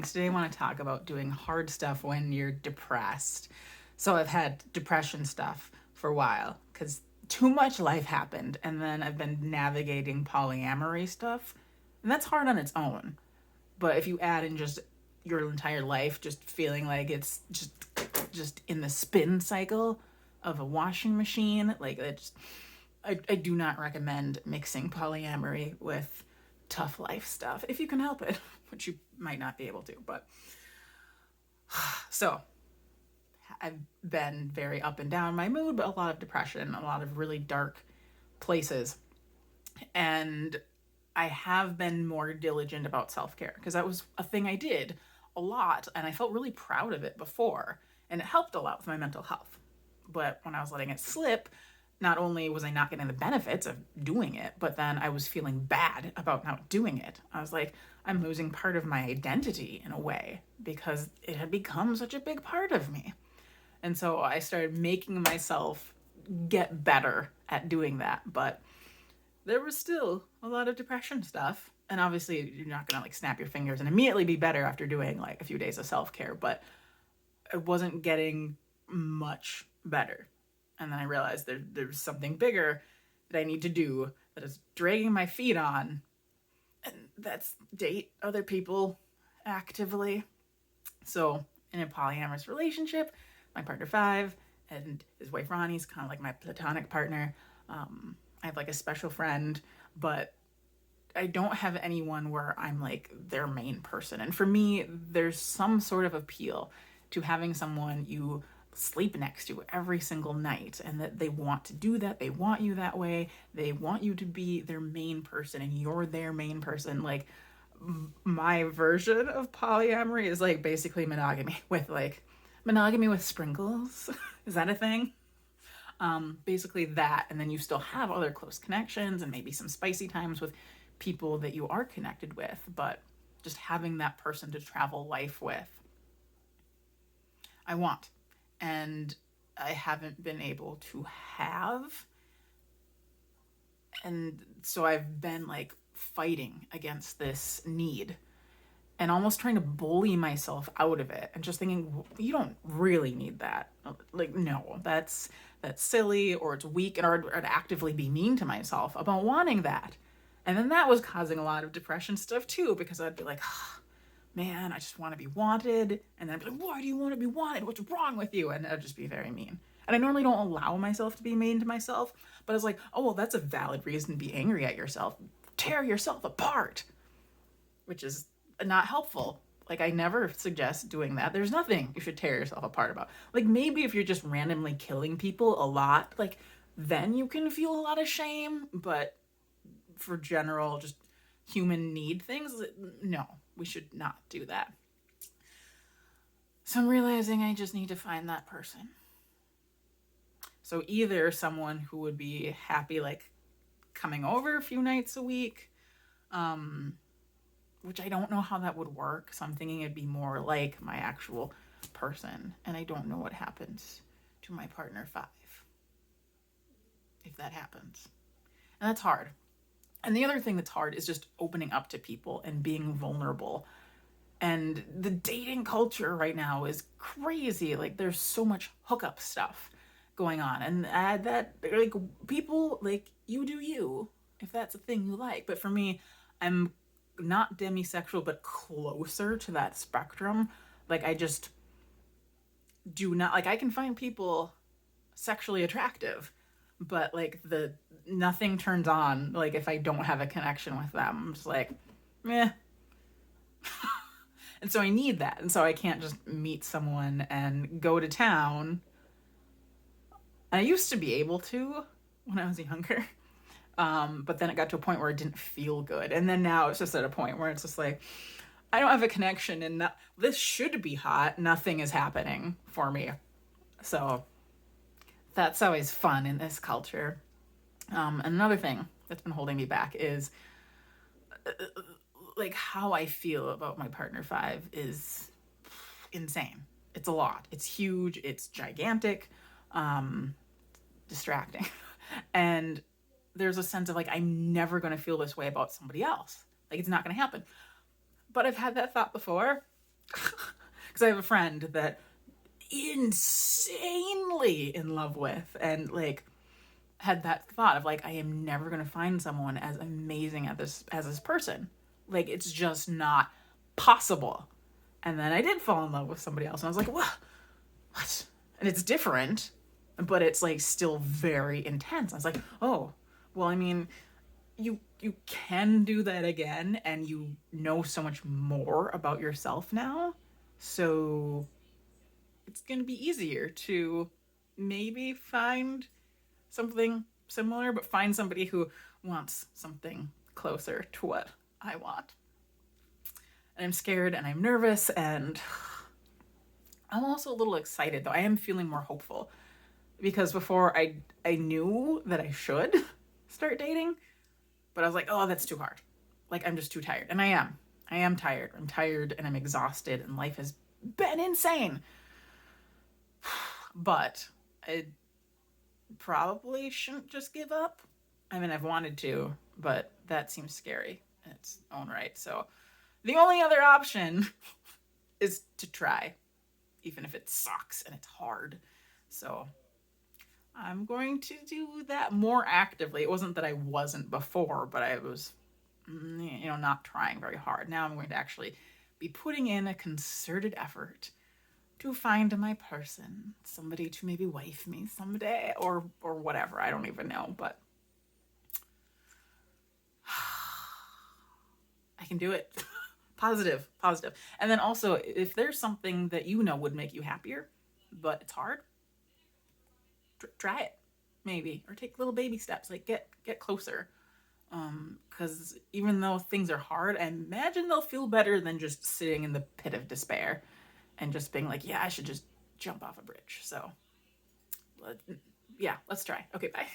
things. Today I want to talk about doing hard stuff when you're depressed. So I've had depression stuff for a while because too much life happened, and then I've been navigating polyamory stuff, and that's hard on its own. But if you add in just your entire life just feeling like it's just in the spin cycle of a washing machine, like it's I do not recommend mixing polyamory with tough life stuff if you can help it, which you might not be able to. But so I've been very up and down in my mood, but a lot of depression, a lot of really dark places. And I have been more diligent about self care because that was a thing I did a lot and I felt really proud of it before. And it helped a lot with my mental health. But when I was letting it slip, not only was I not getting the benefits of doing it, but then I was feeling bad about not doing it. I was like, I'm losing part of my identity in a way because it had become such a big part of me. And so I started making myself get better at doing that. But there was still a lot of depression stuff. And obviously, you're not going to like snap your fingers and immediately be better after doing like a few days of self care. But I wasn't getting much better. And then I realized there's something bigger that I need to do that is dragging my feet on. And that's date other people actively. So in a polyamorous relationship, my partner Five and his wife Ronnie's kind of like my platonic partner. I have like a special friend, but I don't have anyone where I'm like their main person. And for me, there's some sort of appeal to having someone you sleep next to every single night and that they want to do that. They want you that way. They want you to be their main person and you're their main person. Like my version of polyamory is like basically monogamy with sprinkles. Is that a thing? Basically that, and then you still have other close connections and maybe some spicy times with people that you are connected with, but just having that person to travel life with, I want. And I haven't been able to have. And so I've been like fighting against this need and almost trying to bully myself out of it and just thinking you don't really need that, like no, that's silly or it's weak, and or I'd actively be mean to myself about wanting that. And then that was causing a lot of depression stuff too because I'd be like, oh, man, I just want to be wanted, and then I'd be like, why do you want to be wanted, what's wrong with you, and I'd just be very mean. And I normally don't allow myself to be mean to myself, but I was like, oh well, that's a valid reason to be angry at yourself. Tear yourself apart, which is not helpful. Like I never suggest doing that. There's nothing you should tear yourself apart about. Like maybe if you're just randomly killing people a lot, like then you can feel a lot of shame, but for general just human need things, no, we should not do that. So I'm realizing I just need to find that person. So either someone who would be happy like coming over a few nights a week, which I don't know how that would work. So I'm thinking it'd be more like my actual person. And I don't know what happens to my partner Five if that happens. And that's hard. And the other thing that's hard is just opening up to people and being vulnerable. And the dating culture right now is crazy. Like there's so much hookup stuff going on. And that like people like you do you if that's a thing you like. But for me, I'm not demisexual, but closer to that spectrum. Like I just do not like I can find people sexually attractive, but like the nothing turns on like if I don't have a connection with them. I'm just like, meh. And so I need that. And so I can't just meet someone and go to town. And I used to be able to when I was younger. But then it got to a point where it didn't feel good. And then now it's just at a point where it's just like, I don't have a connection and this should be hot. Nothing is happening for me. So that's always fun in this culture. And another thing that's been holding me back is like how I feel about my partner Five is insane. It's a lot. It's huge. It's gigantic, distracting. And there's a sense of like, I'm never going to feel this way about somebody else. Like it's not going to happen. But I've had that thought before Because I have a friend that insanely in love with, and like had that thought of like, I am never gonna find someone as amazing at this as this person. Like it's just not possible. And then I did fall in love with somebody else, and I was like, what? And it's different, but it's like still very intense. I was like, oh, well, I mean, you can do that again, and you know so much more about yourself now. So it's gonna be easier to maybe find something similar, but find somebody who wants something closer to what I want. And I'm scared and I'm nervous and I'm also a little excited though. I am feeling more hopeful because before I knew that I should start dating, but I was like, "Oh, that's too hard. Like I'm just too tired." And I am. I am tired. I'm tired and I'm exhausted and life has been insane. But I probably shouldn't just give up. I mean, I've wanted to, but that seems scary in its own right. So the only other option is to try, even if it sucks and it's hard. So I'm going to do that more actively. It wasn't that I wasn't before, but I was, not trying very hard. Now I'm going to actually be putting in a concerted effort to find my person, somebody to maybe wife me someday or whatever. I don't even know, but I can do it. Positive, positive. And then also, if there's something that you know would make you happier, but it's hard, try it maybe, or take little baby steps. Like get closer. Because even though things are hard, I imagine they'll feel better than just sitting in the pit of despair and just being like, yeah, I should just jump off a bridge. So, yeah, let's try. Okay, bye.